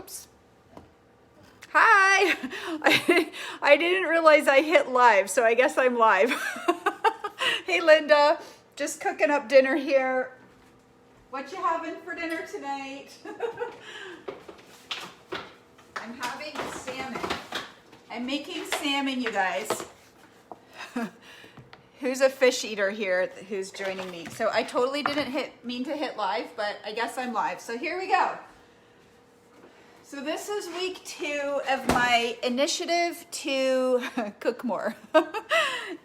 Oops. Hi. I didn't realize I hit live, so I guess I'm live. Hey, Linda. Just cooking up dinner here. What you having for dinner tonight? I'm having salmon. I'm making salmon, you guys. Who's a fish eater here who's joining me? So I totally didn't mean to hit live, but I guess I'm live. So here we go. So this is week 2 of my initiative to cook more.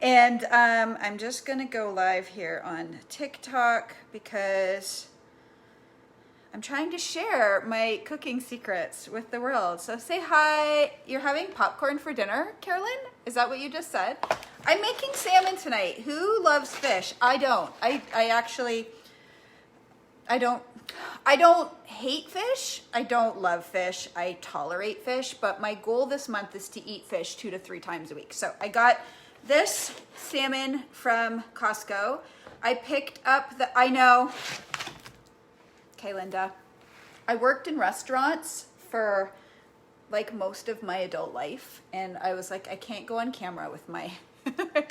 And I'm just gonna go live here on TikTok because I'm trying to share my cooking secrets with the world. So say hi. You're having popcorn for dinner, Carolyn? Is that what you just said? I'm making salmon tonight. Who loves fish? I don't. I don't hate fish. I don't love fish. I tolerate fish, but my goal this month is to eat fish 2 to 3 times a week. So I got this salmon from Costco. I picked up I know. Okay, Linda. I worked in restaurants for like most of my adult life, and I was like, I can't go on camera with my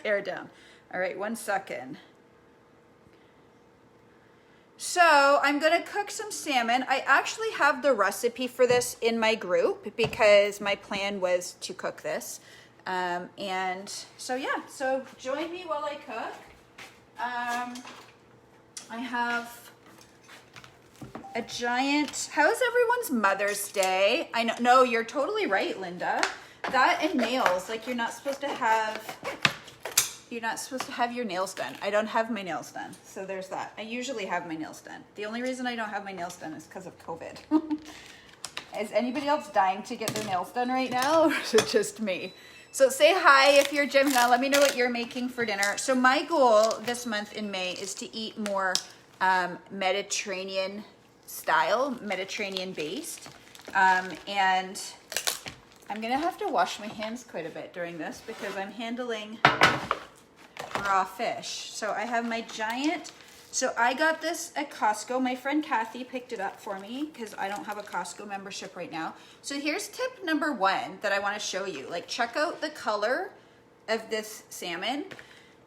hair down. All right, 1 second. So I'm gonna cook some salmon. I actually have the recipe for this in my group because my plan was to cook this. And so yeah, so join me while I cook. I have a giant, how's everyone's Mother's Day? I know, no, you're totally right, Linda. That and nails, like you're not supposed to have your nails done. I don't have my nails done, so there's that. I usually have my nails done. The only reason I don't have my nails done is because of COVID. Is anybody else dying to get their nails done right now, or is it just me? So say hi if you're Jimna. Let me know what you're making for dinner. So my goal this month in May is to eat more Mediterranean style, Mediterranean based. And I'm gonna have to wash my hands quite a bit during this because I'm handling raw fish. So I have my giant, so I got this at Costco. My friend Kathy picked it up for me because I don't have a Costco membership right now. So here's tip number 1 that I want to show you. Like, check out the color of this salmon.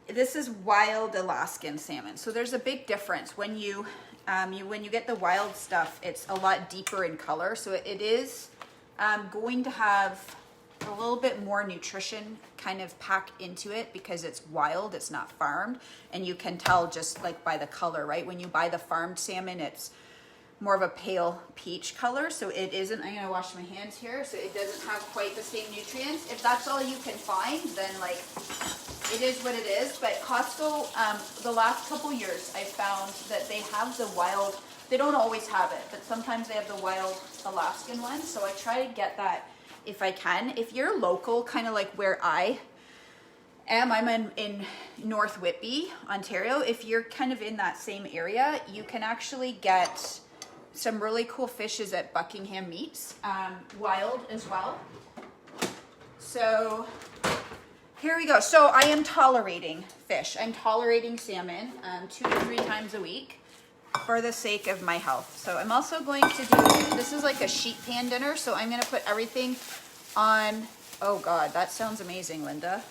This is wild Alaskan salmon. So there's a big difference when you get the wild stuff. It's a lot deeper in color. So it is going to have a little bit more nutrition kind of packed into it because it's wild, it's not farmed, and you can tell just like by the color, right? When you buy the farmed salmon, it's more of a pale peach color, so it isn't, I'm gonna wash my hands here, so it doesn't have quite the same nutrients. If that's all you can find, then like, it is what it is. But Costco, the last couple years, I found that they have the wild, they don't always have it, but sometimes they have the wild Alaskan one, so I try to get that if I can. If you're local, kind of like where I am, I'm in North Whitby, Ontario. If you're kind of in that same area, you can actually get some really cool fishes at Buckingham Meats, wild as well. So here we go. So I am tolerating fish. I'm tolerating salmon 2 to 3 times a week for the sake of my health. So I'm also going to do, this is like a sheet pan dinner, so I'm gonna put everything on, oh God, that sounds amazing, Linda.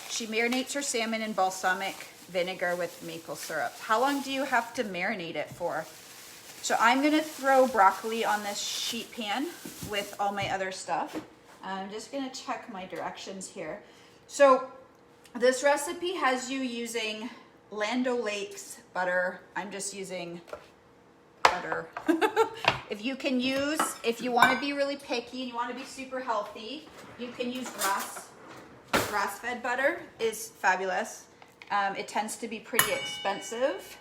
She marinates her salmon in balsamic vinegar with maple syrup. How long do you have to marinate it for? So I'm gonna throw broccoli on this sheet pan with all my other stuff. I'm just gonna check my directions here. So this recipe has you using Land O'Lakes butter. I'm just using butter. If you want to be really picky and you want to be super healthy, you can use grass-fed butter. Is fabulous. It tends to be pretty expensive.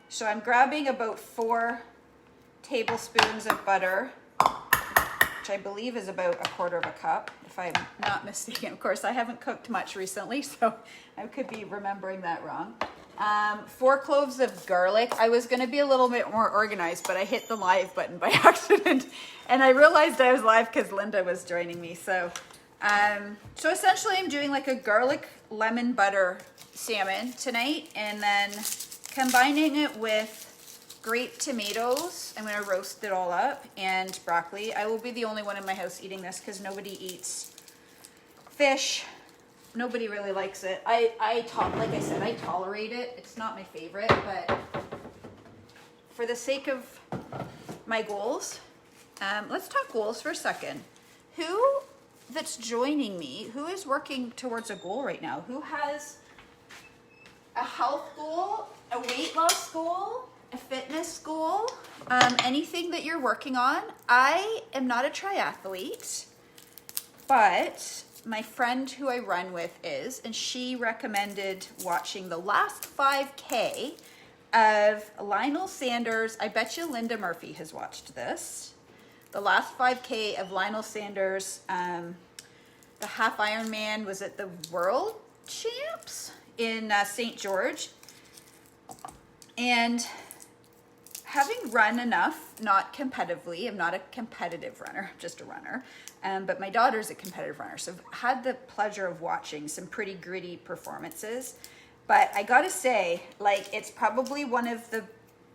So I'm grabbing about 4 tablespoons of butter, which I believe is about 1/4 cup, if I'm not mistaken. Of course, I haven't cooked much recently, so I could be remembering that wrong. 4 cloves of garlic. I was going to be a little bit more organized, but I hit the live button by accident, and I realized I was live because Linda was joining me. So essentially I'm doing like a garlic lemon butter salmon tonight, and then combining it with grape tomatoes. I'm gonna roast it all up, and broccoli. I will be the only one in my house eating this because nobody eats fish. Nobody really likes it. Like I said, I tolerate it. It's not my favorite, but for the sake of my goals, let's talk goals for a second. Who that's joining me, who is working towards a goal right now? Who has a health goal, a weight loss goal, a fitness goal, anything that you're working on? I am not a triathlete, but my friend who I run with is, and she recommended watching the last 5K of Lionel Sanders. I bet you Linda Murphy has watched this. The last 5K of Lionel Sanders, the half Ironman was at the World Champs in St. George. And having run enough, not competitively, I'm not a competitive runner, I'm just a runner, but my daughter's a competitive runner, so I've had the pleasure of watching some pretty gritty performances. But I gotta say, like, it's probably one of the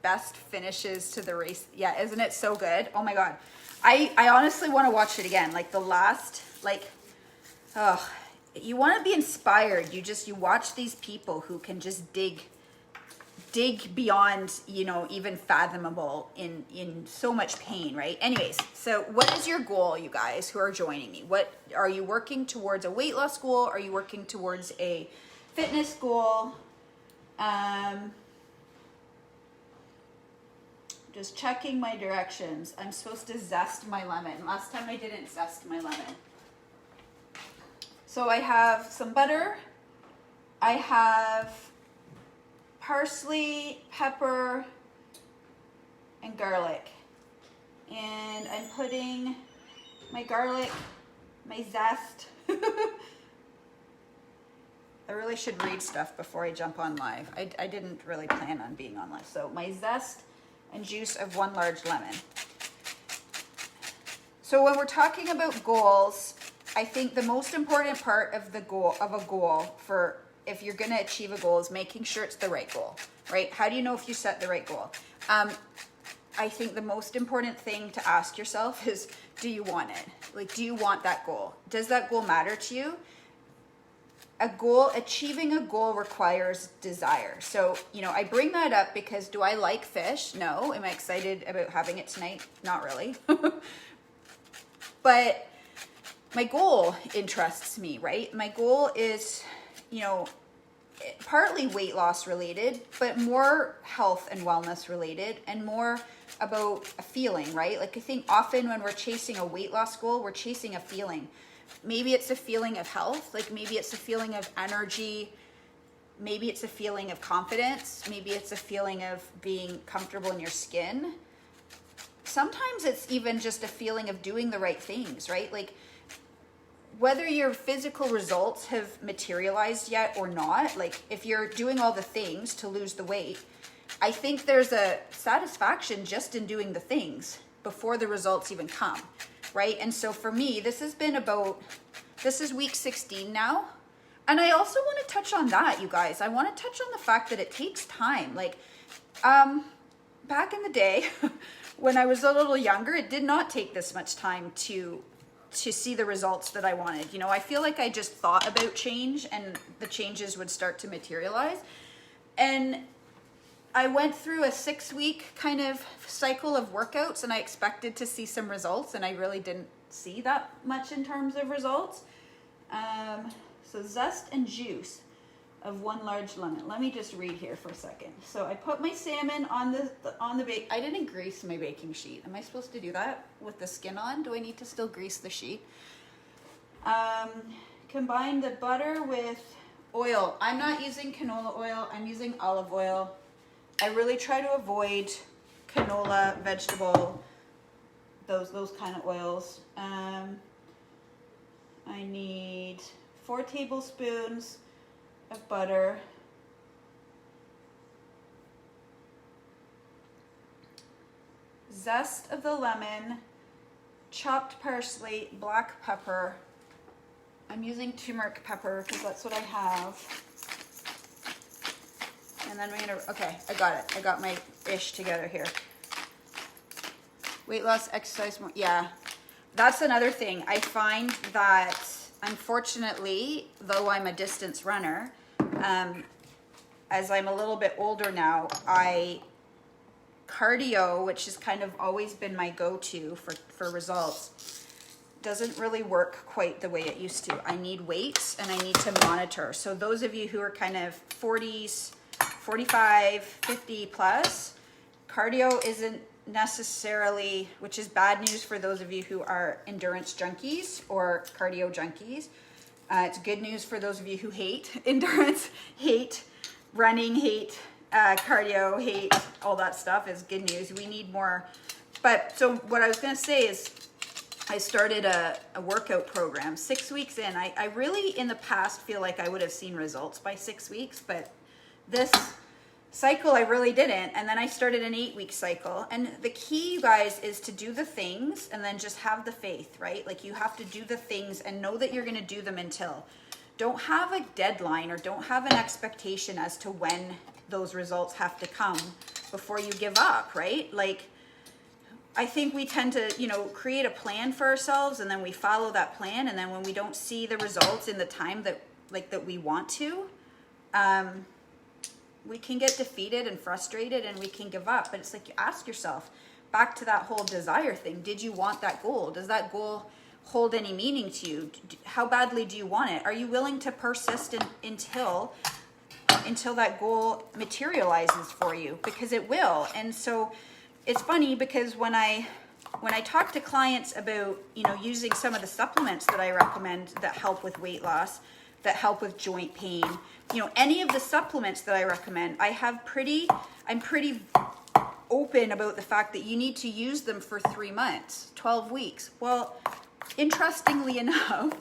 best finishes to the race. Yeah, isn't it so good? Oh my God. I honestly want to watch it again. Like the last, like, oh, you want to be inspired. You watch these people who can just dig beyond, you know, even fathomable in so much pain, right? Anyways, so what is your goal, you guys who are joining me? What are you working towards? A weight loss goal? Are you working towards a fitness goal? Just checking my directions. I'm supposed to zest my lemon. Last time I didn't zest my lemon. So I have some butter. I have parsley, pepper, and garlic. And I'm putting my garlic, my zest. I really should read stuff before I jump on live. I didn't really plan on being on live. So my zest and juice of 1 large lemon. So when we're talking about goals, I think the most important part of a goal for if you're going to achieve a goal is making sure it's the right goal, right? How do you know if you set the right goal? I think the most important thing to ask yourself is, do you want it? Like, do you want that goal? Does that goal matter to you? Achieving a goal requires desire. So, you know, I bring that up because do I like fish? No. Am I excited about having it tonight? Not really. But my goal interests me, right? My goal is, you know, partly weight loss related, but more health and wellness related and more about a feeling, right? Like I think often when we're chasing a weight loss goal, we're chasing a feeling. Maybe it's a feeling of health, like maybe it's a feeling of energy, maybe it's a feeling of confidence, maybe it's a feeling of being comfortable in your skin. Sometimes it's even just a feeling of doing the right things, right? Like whether your physical results have materialized yet or not, like if you're doing all the things to lose the weight, I think there's a satisfaction just in doing the things before the results even come. Right? And so for me, this is week 16 now. And I also want to touch on that, you guys. I want to touch on the fact that it takes time. Like, back in the day, when I was a little younger, it did not take this much time to see the results that I wanted. You know, I feel like I just thought about change and the changes would start to materialize. And I went through a 6-week kind of cycle of workouts and I expected to see some results and I really didn't see that much in terms of results. So zest and juice of 1 large lemon. Let me just read here for a second. So I put my salmon on the bake. I didn't grease my baking sheet. Am I supposed to do that with the skin on? Do I need to still grease the sheet? Combine the butter with oil. I'm not using canola oil. I'm using olive oil. I really try to avoid canola, vegetable, those kind of oils. I need 4 tablespoons of butter, zest of the lemon, chopped parsley, black pepper. I'm using turmeric pepper because that's what I have. And then we're gonna, okay, I got it. I got my ish together here. Weight loss, exercise more, yeah. That's another thing. I find that, unfortunately, though I'm a distance runner, as I'm a little bit older now, cardio, which has kind of always been my go-to for results, doesn't really work quite the way it used to. I need weights and I need to monitor. So those of you who are kind of 40s, 45, 50 plus, cardio isn't necessarily, which is bad news for those of you who are endurance junkies or cardio junkies. It's good news for those of you who hate endurance, hate running, hate cardio, hate all that stuff is good news. We need more. But so what I was going to say is I started a workout program 6 weeks in. I really in the past feel like I would have seen results by 6 weeks, but this cycle I really didn't. And then I started an 8-week cycle. And the key, you guys, is to do the things and then just have the faith, right? Like you have to do the things and know that you're going to do them until. Don't have a deadline or don't have an expectation as to when those results have to come before you give up, right? Like I think we tend to, create a plan for ourselves and then we follow that plan. And then when we don't see the results in the time that we want to, we can get defeated and frustrated and we can give up. But it's like you ask yourself, back to that whole desire thing, did you want that goal? Does that goal hold any meaning to you? How badly do you want it? Are you willing to persist until that goal materializes for you? Because it will. And so it's funny because when I talk to clients about, using some of the supplements that I recommend that help with weight loss, that help with joint pain, any of the supplements that I recommend, I'm pretty open about the fact that you need to use them for 3 months, 12 weeks. Well, interestingly enough,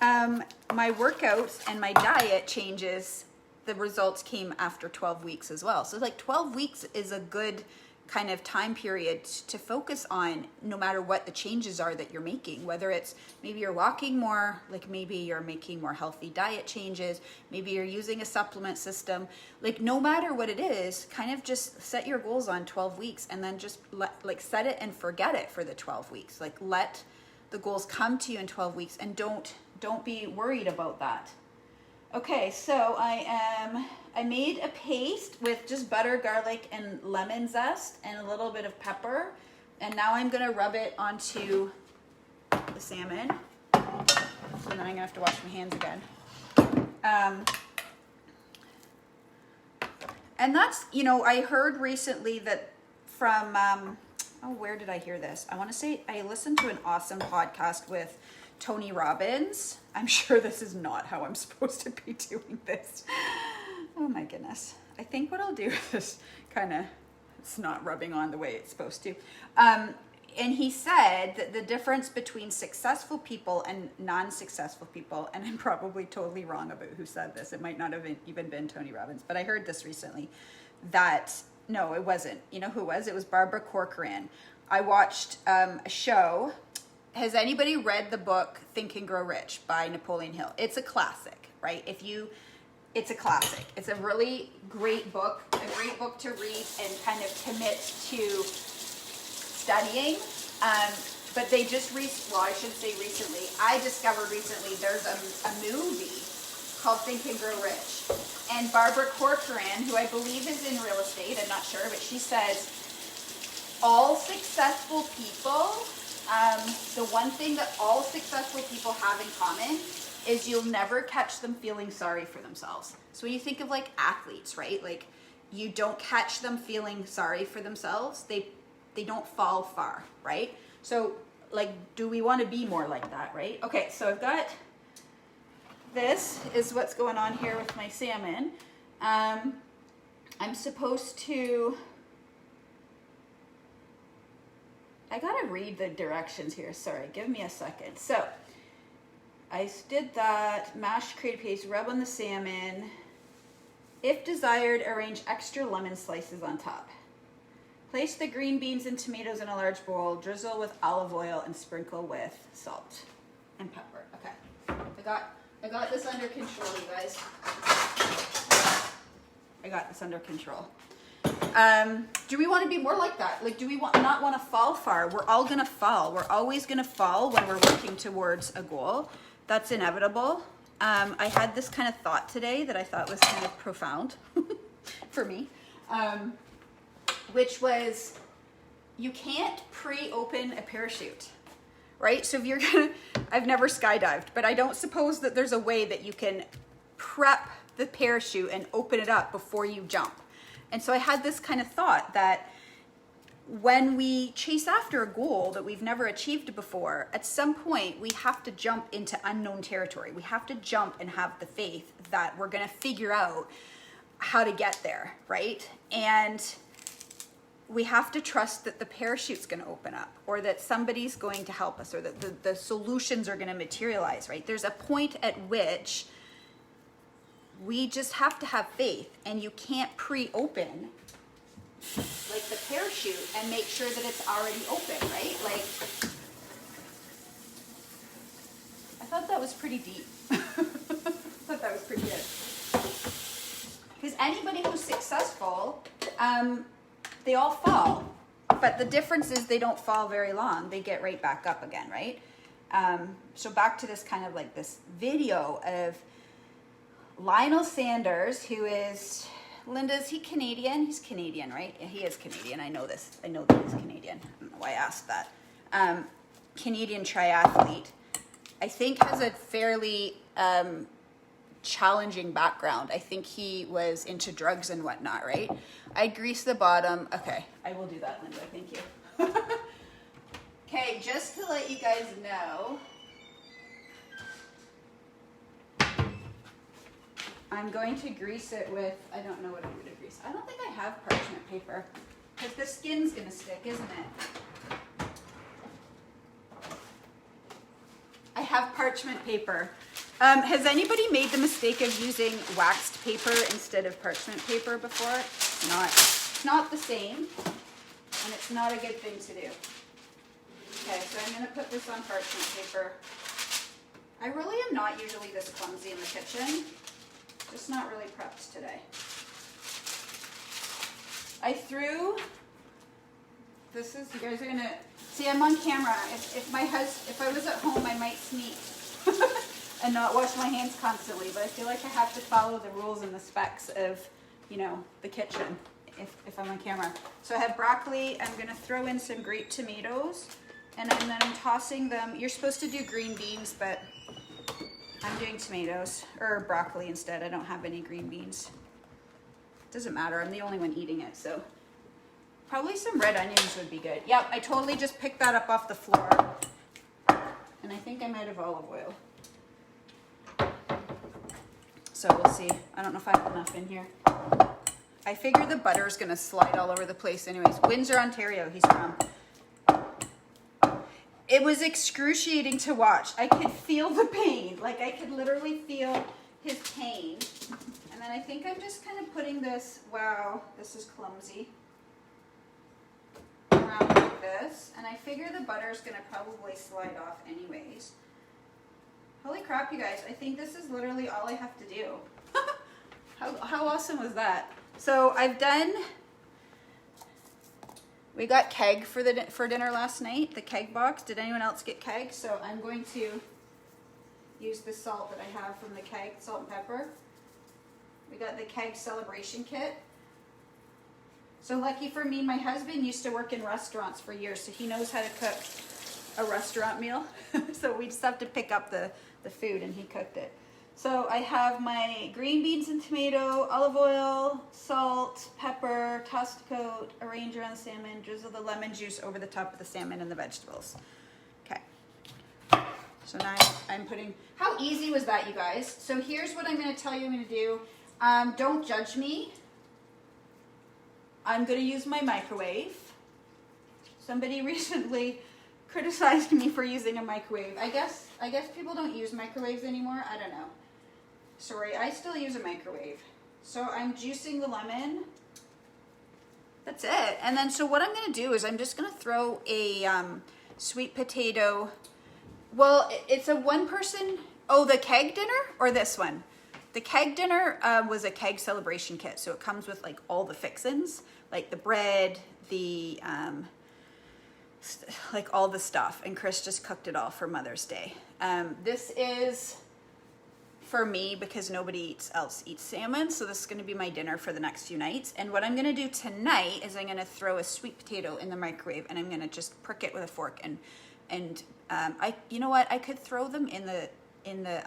my workouts and my diet changes, the results came after 12 weeks as well. So like 12 weeks is a good kind of time period to focus on, no matter what the changes are that you're making, whether it's maybe you're walking more, like maybe you're making more healthy diet changes, maybe you're using a supplement system, like no matter what it is, kind of just set your goals on 12 weeks and then just set it and forget it for the 12 weeks. Like let the goals come to you in 12 weeks and don't be worried about that. Okay, so I made a paste with just butter, garlic, and lemon zest and a little bit of pepper. And now I'm gonna rub it onto the salmon. So then I'm gonna have to wash my hands again. And that's, I heard recently that from, where did I hear this? I wanna say I listened to an awesome podcast with Tony Robbins. I'm sure this is not how I'm supposed to be doing this. Oh my goodness. I think what I'll do is it's not rubbing on the way it's supposed to. And he said that the difference between successful people and non-successful people, and I'm probably totally wrong about who said this. It might not have even been Tony Robbins, but I heard this recently no, it wasn't. You know who it was? It was Barbara Corcoran. I watched a show. Has anybody read the book Think and Grow Rich by Napoleon Hill? It's a classic, right? It's a classic. It's a really great book to read and kind of commit to studying. But they just I should say recently, I discovered recently there's a movie called Think and Grow Rich. And Barbara Corcoran, who I believe is in real estate, I'm not sure, but she says all successful people, the one thing that all successful people have in common is you'll never catch them feeling sorry for themselves. So when you think of like athletes, right? Like you don't catch them feeling sorry for themselves. They don't fall far, right? So like, do we want to be more like that, right? Okay, so I've got, this is what's going on here with my salmon. I'm supposed to, I gotta read the directions here. Sorry, give me a second. So I did that, mashed created paste, rub on the salmon. If desired, arrange extra lemon slices on top. Place the green beans and tomatoes in a large bowl, drizzle with olive oil and sprinkle with salt and pepper. Okay, I got this under control, you guys. I got this under control. Do we want to be more like that? Like, do we not want to fall far? We're all going to fall. We're always going to fall when we're working towards a goal. That's inevitable. I had this kind of thought today that I thought was kind of profound for me, which was, you can't pre-open a parachute, right? So if you're gonna, I've never skydived, but I don't suppose that there's a way that you can prep the parachute and open it up before you jump. And so I had this kind of thought that when we chase after a goal that we've never achieved before, at some point we have to jump into unknown territory. We have to jump and have the faith that we're going to figure out how to get there, right? And we have to trust that the parachute's going to open up, or that somebody's going to help us, or that the solutions are going to materialize, right? There's a point at which we just have to have faith, and you can't pre-open like the parachute and make sure that it's already open, right? Like, I thought that was pretty deep. I thought that was pretty good. Because anybody who's successful, they all fall. But the difference is they don't fall very long. They get right back up again, right? So back to this kind of like this video of Lionel Sanders, who is, Linda, is he Canadian? He's Canadian, right? Yeah, he is Canadian. I know this. I know that he's Canadian. I don't know why I asked that. Canadian triathlete. I think has a fairly challenging background. I think he was into drugs and whatnot, right? I grease the bottom. Okay, I will do that, Linda. Thank you. Okay, just to let you guys know, I'm going to grease it with, I don't know what I'm going to grease. I don't think I have parchment paper, because the skin's going to stick, isn't it? I have parchment paper. Has anybody made the mistake of using waxed paper instead of parchment paper before? It's not the same, and it's not a good thing to do. Okay, so I'm going to put this on parchment paper. I really am not usually this clumsy in the kitchen. Just not really prepped today. I threw, this is, you guys are gonna, see I'm on camera. If I was at home, I might sneak and not wash my hands constantly, but I feel like I have to follow the rules and the specs of, you know, the kitchen if I'm on camera. So I have broccoli, I'm gonna throw in some grape tomatoes, and then I'm tossing them. You're supposed to do green beans, but I'm doing tomatoes, or broccoli instead. I don't have any green beans. Doesn't matter, I'm the only one eating it, so. Probably some red onions would be good. Yep, I totally just picked that up off the floor. And I think I might have olive oil. So we'll see. I don't know if I have enough in here. I figure the butter's gonna slide all over the place anyways. Windsor, Ontario, he's from. It was excruciating to watch. I could feel the pain. Like, I could literally feel his pain. And then I think I'm just kind of putting this, wow, this is clumsy, around like this. And I figure the butter's gonna probably slide off anyways. Holy crap, you guys. I think this is literally all I have to do. How awesome was that? So I've done, we got keg for dinner last night, the keg box. Did anyone else get keg? So I'm going to use the salt that I have from the keg, salt and pepper. We got the keg celebration kit. So lucky for me, my husband used to work in restaurants for years, so he knows how to cook a restaurant meal. So we just have to pick up the food, and he cooked it. So I have my green beans and tomato, olive oil, salt, pepper, tossed coat, arrange around the salmon, drizzle the lemon juice over the top of the salmon and the vegetables. Okay. So now I'm putting, how easy was that, you guys? So here's what I'm going to tell you I'm going to do. Don't judge me. I'm going to use my microwave. Somebody recently criticized me for using a microwave. I guess people don't use microwaves anymore. I don't know. Sorry, I still use a microwave. So I'm juicing the lemon. That's it. And then so what I'm going to do is I'm just going to throw a sweet potato. Well, it's a one person. Oh, the keg dinner or this one? the keg dinner was a keg celebration kit. So it comes with like all the fixins, like the bread, the, like all the stuff. And Chris just cooked it all for Mother's Day. This is for me because nobody else eats salmon. So this is going to be my dinner for the next few nights. And what I'm going to do tonight is I'm going to throw a sweet potato in the microwave and I'm going to just prick it with a fork. And you know what? I could throw them in the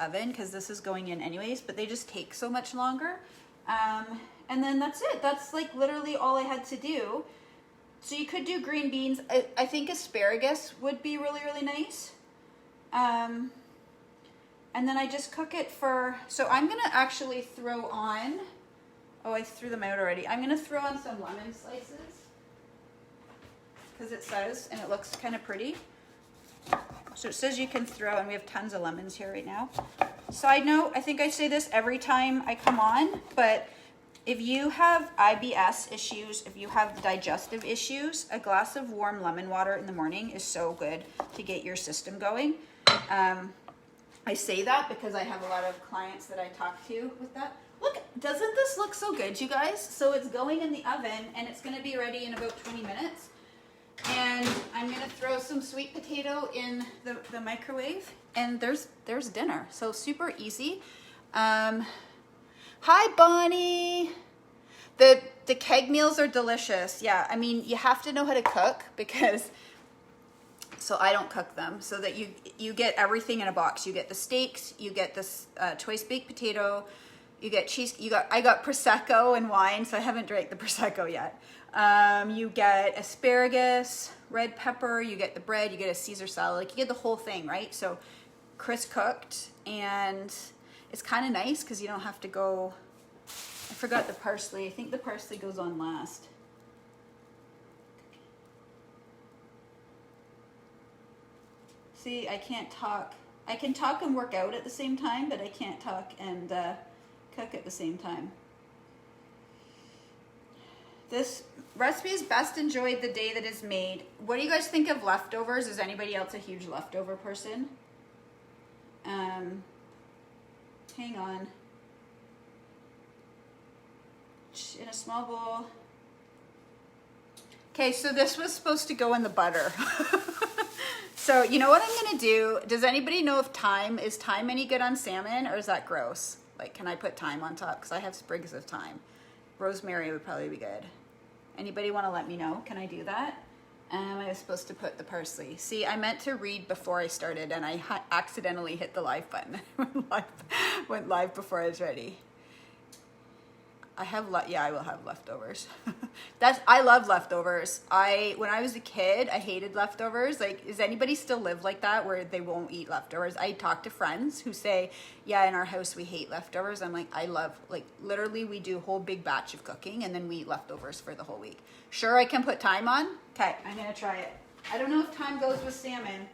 oven because this is going in anyways, but they just take so much longer. And then that's it. That's like literally all I had to do. So you could do green beans. I think asparagus would be really, really nice. And then I just cook it for, so I'm gonna actually throw on, oh, I threw them out already. I'm gonna throw on some lemon slices because it says, and it looks kind of pretty. So it says you can throw, and we have tons of lemons here right now. Side note, I think I say this every time I come on, but if you have IBS issues, if you have digestive issues, a glass of warm lemon water in the morning is so good to get your system going. I say that because I have a lot of clients that I talk to with that. Look, doesn't this look so good, you guys? So it's going in the oven and it's gonna be ready in about 20 minutes. And I'm gonna throw some sweet potato in the microwave and there's dinner. So super easy. Hi, Bonnie. The keg meals are delicious. Yeah, I mean, you have to know how to cook because, so I don't cook them, so that you get everything in a box. You get the steaks, you get this choice baked potato, you get cheese, I got Prosecco and wine, so I haven't drank the Prosecco yet. You get asparagus, red pepper, you get the bread, you get a Caesar salad, like you get the whole thing, right? So Chris cooked, and it's kind of nice because you don't have to go, I forgot the parsley. I think the parsley goes on last. See, I can't talk. I can talk and work out at the same time, but I can't talk and cook at the same time. This recipe is best enjoyed the day that is made. What do you guys think of leftovers? Is anybody else a huge leftover person? Hang on. In a small bowl. Okay, so this was supposed to go in the butter. So you know what I'm gonna do? Does anybody know if is thyme any good on salmon, or is that gross? Like, can I put thyme on top? Because I have sprigs of thyme. Rosemary would probably be good. Anybody want to let me know? Can I do that? I was supposed to put the parsley. See, I meant to read before I started, and I accidentally hit the live button. Went live before I was ready. I will have leftovers. I love leftovers. When I was a kid, I hated leftovers. Like, does anybody still live like that where they won't eat leftovers? I talk to friends who say, yeah, in our house we hate leftovers. I'm like, literally we do a whole big batch of cooking and then we eat leftovers for the whole week. Sure, I can put thyme on? Okay, I'm gonna try it. I don't know if thyme goes with salmon.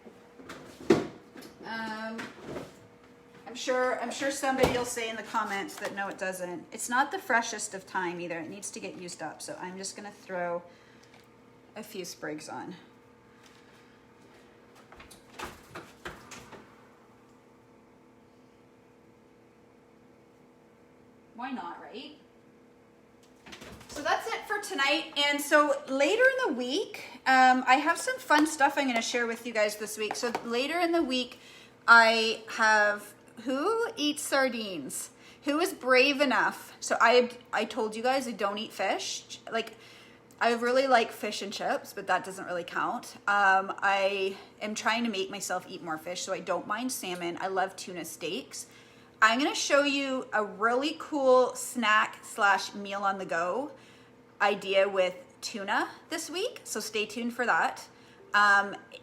I'm sure somebody will say in the comments that no, it doesn't. It's not the freshest of thyme either. It needs to get used up. So I'm just gonna throw a few sprigs on. Why not, right? So that's it for tonight. And so later in the week, I have some fun stuff I'm gonna share with you guys this week. So later in the week, I have, who eats sardines? Who is brave enough? So I told you guys I don't eat fish. Like, I really like fish and chips, but that doesn't really count. I am trying to make myself eat more fish, so I don't mind salmon. I love tuna steaks. I'm gonna show you a really cool snack / meal on the go idea with tuna this week, so stay tuned for that.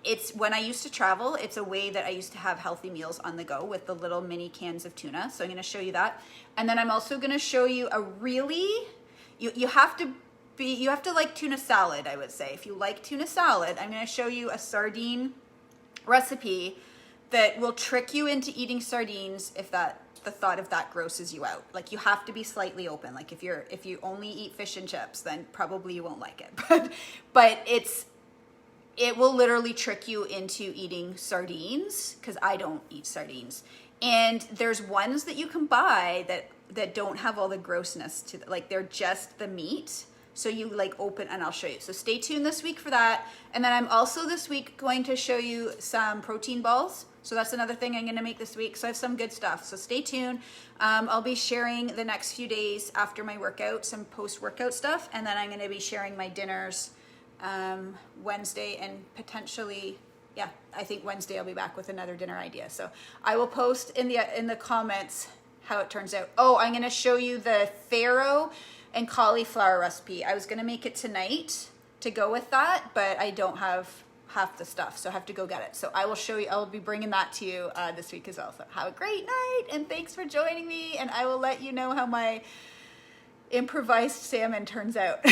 It's when I used to travel, it's a way that I used to have healthy meals on the go with the little mini cans of tuna. So I'm going to show you that. And then I'm also going to show you a really, you have to like tuna salad, I would say. If you like tuna salad, I'm going to show you a sardine recipe that will trick you into eating sardines if the thought of that grosses you out. Like, you have to be slightly open. Like, if you only eat fish and chips, then probably you won't like it. But it will literally trick you into eating sardines, because I don't eat sardines. And there's ones that you can buy that that don't have all the grossness to like they're just the meat. So you like open, and I'll show you. So stay tuned this week for that. And then I'm also this week going to show you some protein balls. So that's another thing I'm gonna make this week. So I have some good stuff, so stay tuned. I'll be sharing the next few days after my workout, some post-workout stuff. And then I'm gonna be sharing my dinners Wednesday, and potentially, yeah, I think Wednesday I'll be back with another dinner idea. So I will post in the comments how it turns out. Oh, I'm gonna show you the farro and cauliflower recipe. I was gonna make it tonight to go with that, but I don't have half the stuff, so I have to go get it. So I will show you, I'll be bringing that to you this week as well. So have a great night, and thanks for joining me, and I will let you know how my improvised salmon turns out.